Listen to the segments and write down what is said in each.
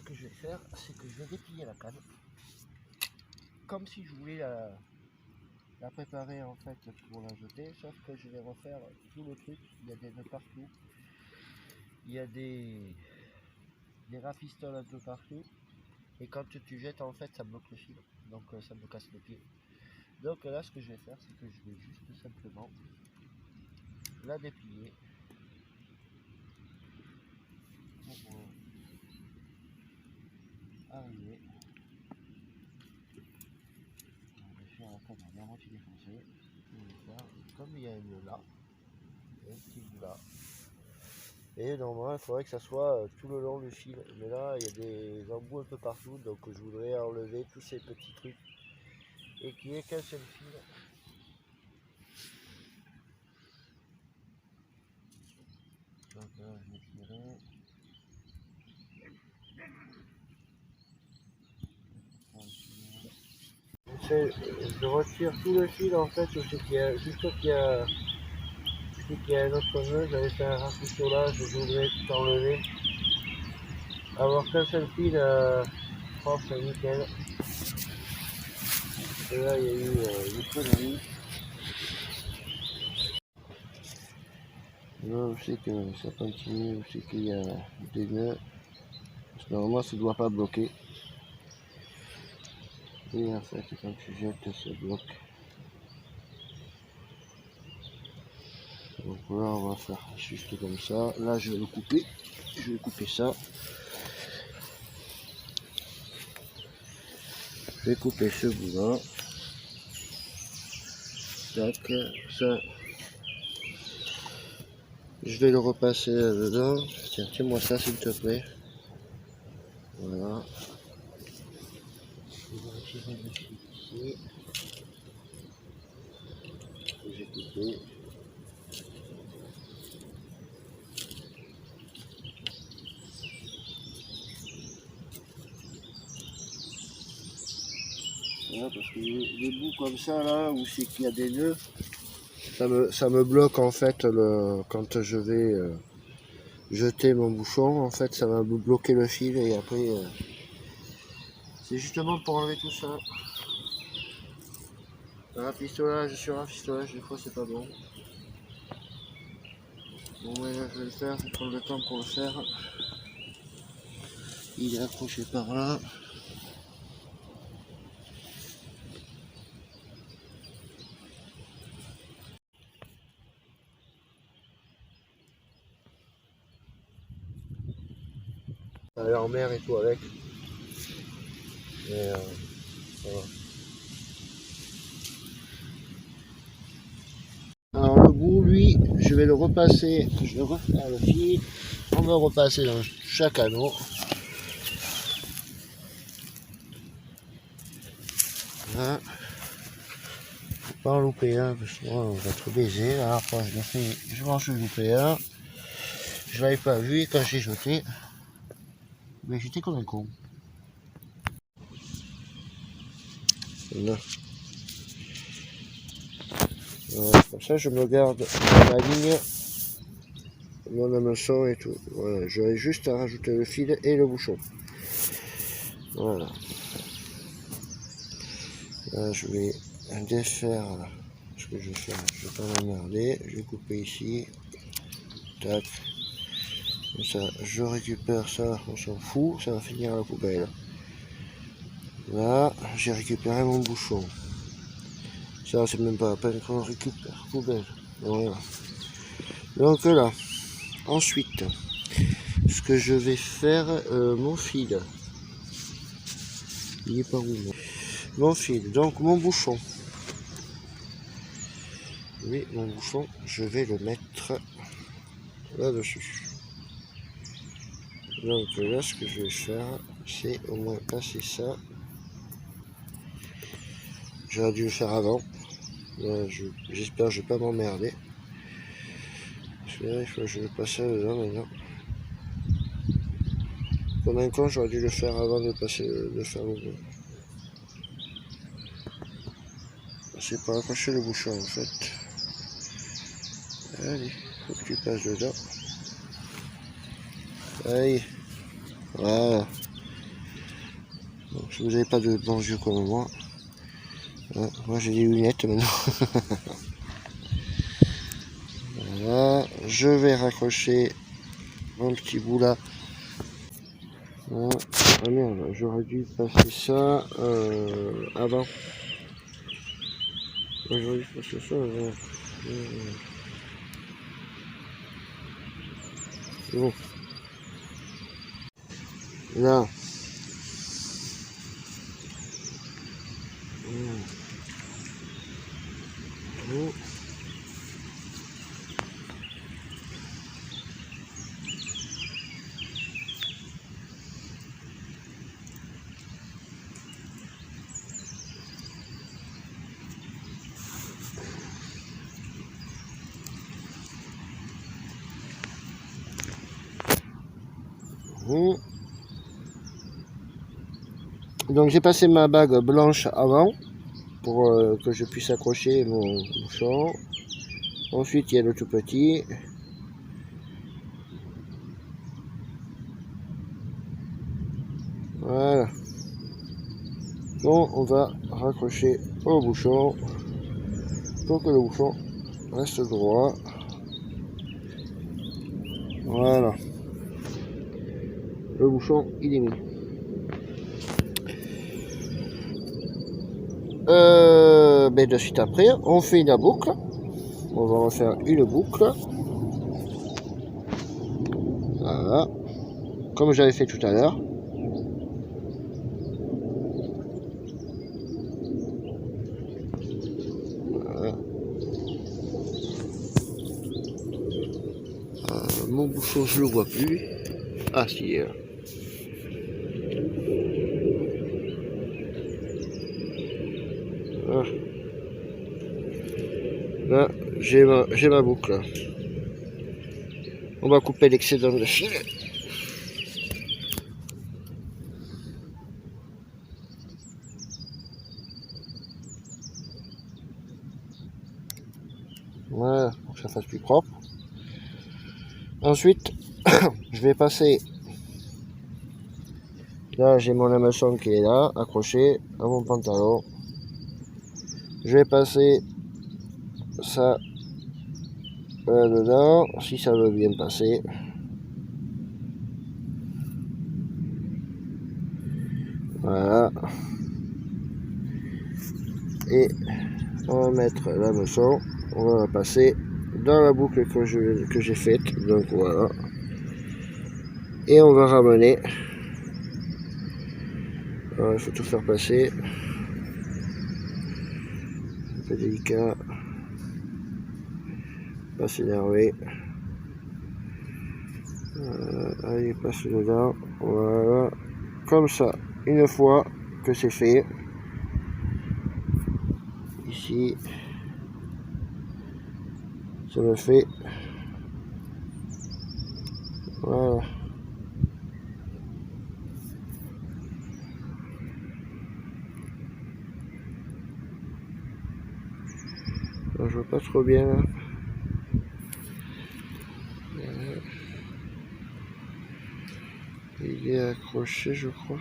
que je vais faire, c'est que je vais déplier la canne. Comme si je voulais la préparer en fait pour la jeter, sauf que je vais refaire tout le truc. Il y a des nœuds partout. Il y a des rafistoles un peu partout. Et quand tu jettes, en fait, ça bloque le fil. Donc ça me casse le pied. Donc là, ce que je vais faire, c'est que je vais juste simplement la déplier pour arriver. On va faire la canne à moitié défoncée. Comme il y a une là, il y a un petit bout là. Et normalement, il faudrait que ça soit tout le long du fil. Mais là, il y a des embouts un peu partout, donc je voudrais enlever tous ces petits trucs et qu'il n'y ait qu'un seul fil. Donc là, je vais tirer. Je retire tout le fil en fait, juste qu'il y a un autre nœud, j'avais fait un rafistolage, je voudrais tout enlever. Avoir qu'un seul fil propre et nickel. Et là il y a eu une connerie. Là où c'est que ça continue, où c'est qu'il y a des nœuds. Parce que normalement ça ne doit pas bloquer. Et en fait quand tu jettes ça bloque. Donc là on va faire juste comme ça. Là je vais le couper. Je vais couper ça. Je vais couper ce bout là. Tac, ça. Je vais le repasser là-dedans. Tiens, tiens-moi ça s'il te plaît. Voilà. Je vais retirer le fil ici. J'ai coupé. Voilà, parce que les bouts comme ça là, où c'est qu'il y a des nœuds, ça me bloque en fait quand je vais jeter mon bouchon. En fait, ça va me bloquer le fil et après, c'est justement pour enlever tout ça. Un rafistolage sur rafistolage, des fois c'est pas bon. Bon, mais là je vais le faire, je vais prendre le temps pour le faire. Il est accroché par là. Alors mer et tout avec. Mais voilà. Alors le bout, lui, je vais le repasser, je vais refaire le fil, on va repasser dans chaque anneau. Voilà. Faut pas en louper un, parce que on va tout baiser. La dernière fois je l'ai fait, je m'en suis loupé un. Je l'avais pas vu et quand j'ai jeté, mais j'étais comme un con. Voilà. Voilà, comme ça je me garde ma ligne, mon hameçon et tout. Voilà, j'aurais juste à rajouter le fil et le bouchon. Voilà. Là je vais défaire ce que je vais faire. Je vais pas m'emmerder. Je vais couper ici. Tac. Comme ça, je récupère ça. On s'en fout. Ça va finir à la poubelle. Là, j'ai récupéré mon bouchon. Ça, c'est même pas la peine qu'on récupère. Poubelle. Voilà. Donc là, ensuite, ce que je vais faire, mon fil. Il est par où mon fil, donc mon bouchon. Oui, mon bouchon, je vais le mettre là-dessus. Donc là, ce que je vais faire, c'est au moins passer ça. J'aurais dû le faire avant. J'espère que je ne vais pas m'emmerder. Parce que là, il faut que je le passe là-dedans maintenant. Comme un con, j'aurais dû le faire avant de passer de faire le bout. C'est pour accrocher le bouchon en fait. Allez, faut que tu passes dedans. Allez, voilà. Donc, si vous n'avez pas de bons yeux comme moi, moi j'ai des lunettes maintenant. Voilà, je vais raccrocher mon petit bout là. Voilà. Ah merde, j'aurais dû passer ça avant. J'aurais dû passer ça avant. Bon. Là. Bon. Bon. Donc j'ai passé ma bague blanche avant pour que je puisse accrocher mon bouchon. Ensuite il y a le tout petit. Voilà. Bon, on va raccrocher au bouchon pour que le bouchon reste droit. Voilà. Le bouchon il est mis. Ben de suite après, on fait la boucle. On va refaire une boucle. Voilà. Comme j'avais fait tout à l'heure. Voilà. Mon bouchon, je le vois plus. Ah, si, il est là. Voilà. Là, j'ai ma boucle. On va couper l'excédent de fil. Voilà, pour que ça fasse plus propre. Ensuite, je vais passer. Là, j'ai mon hameçon qui est là, accroché à mon pantalon. Je vais passer ça là-dedans, si ça veut bien passer. Voilà. Et on va mettre l'hameçon, on va la passer dans la boucle que j'ai faite. Donc voilà. Et on va ramener. Il faut tout faire passer. Un peu délicat. Pas s'énerver. Allez, passe dedans. Voilà. Comme ça, une fois que c'est fait. Ici. Ça me fait. Voilà. Alors, je vois pas trop bien là. Il est accroché, je crois.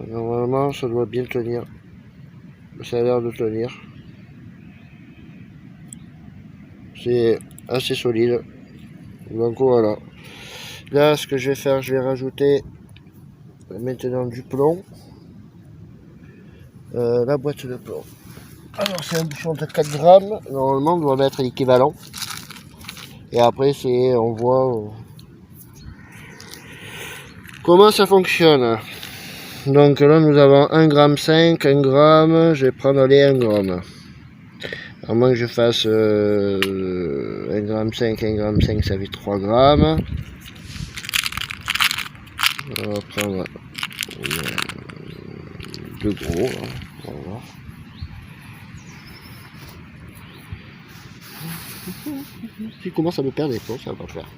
Normalement, ça doit bien tenir. Ça a l'air de tenir. C'est assez solide. Donc voilà. Là, ce que je vais faire, je vais rajouter maintenant du plomb. La boîte de plomb. Alors, c'est un bouchon de 4 grammes. Normalement, on doit mettre l'équivalent. Et après, on voit comment ça fonctionne. Donc là, nous avons 1,5 g, 1 gramme. Je vais prendre les 1 gramme. À moins que je fasse 1,5 g, 1,5 g, ça fait 3 grammes. On va prendre deux gros. Là. Voilà. Si commence à me perdre des plombs, ça va pas le faire.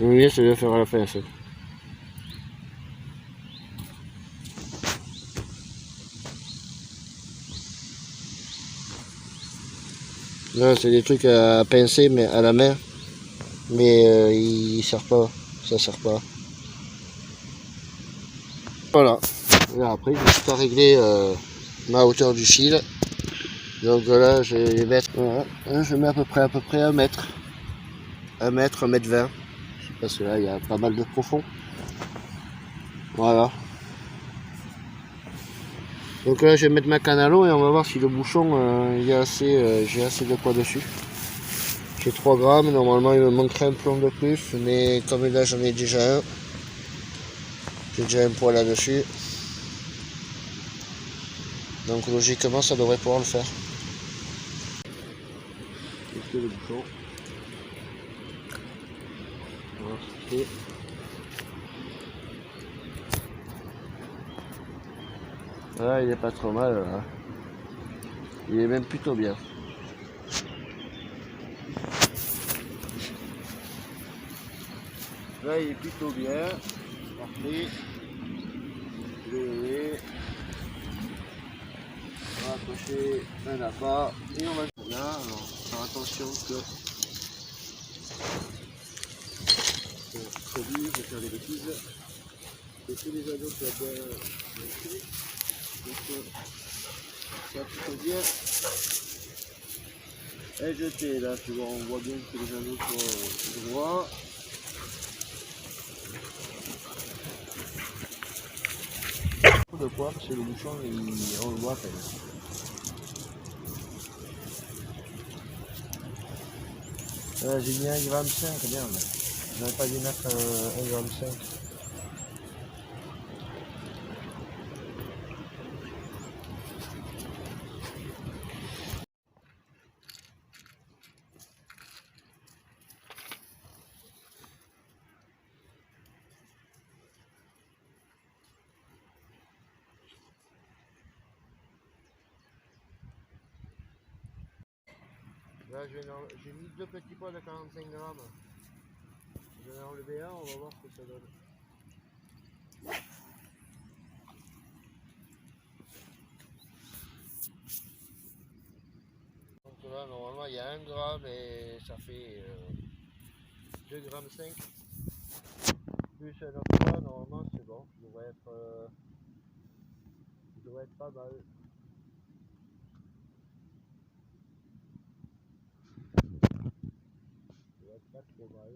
Le mieux c'est de le faire à la fin ça. Là c'est des trucs à pincer mais à la main. Mais il sert pas. Ça sert pas. Voilà. Et après j'ai tout à régler ma hauteur du fil. Donc là je vais les mettre. Voilà. Là, je mets à peu près 1 mètre. 1 mètre, 1 mètre 20. Parce que là il y a pas mal de profond. Voilà. Donc là je vais mettre ma canne à l'eau et on va voir si le bouchon il y a assez, j'ai assez de poids dessus. J'ai 3 grammes, normalement il me manquerait un plomb de plus, mais comme là j'en ai déjà un, j'ai déjà un poids là-dessus. Donc logiquement ça devrait pouvoir le faire. Tester le bouchon. On va voir ce qu'il fait. Là il est pas trop mal là. Il est même plutôt bien. Là il est plutôt bien. Parfait. Je vais lever. On va accrocher un appât et on va là. Alors faire attention que c'est lui, je vais faire des bêtises. Et tous les anneaux soient bien montés. Donc ça plutôt bien est jeté là, tu vois, on voit bien que les anneaux sont droits. De poids parce que le bouchon on le voit à peine. J'ai mis 1,5 g, merde. J'aurais pas dû mettre 1,5 g. Là j'ai mis 2 petits pois de 45 grammes. Je vais en enlever un, on va voir ce que ça donne. Donc là normalement il y a 1 gramme et ça fait 2,5 grammes. Plus un autre poids, normalement c'est bon, ça devrait être pas mal. Ça devrait être pas trop mal.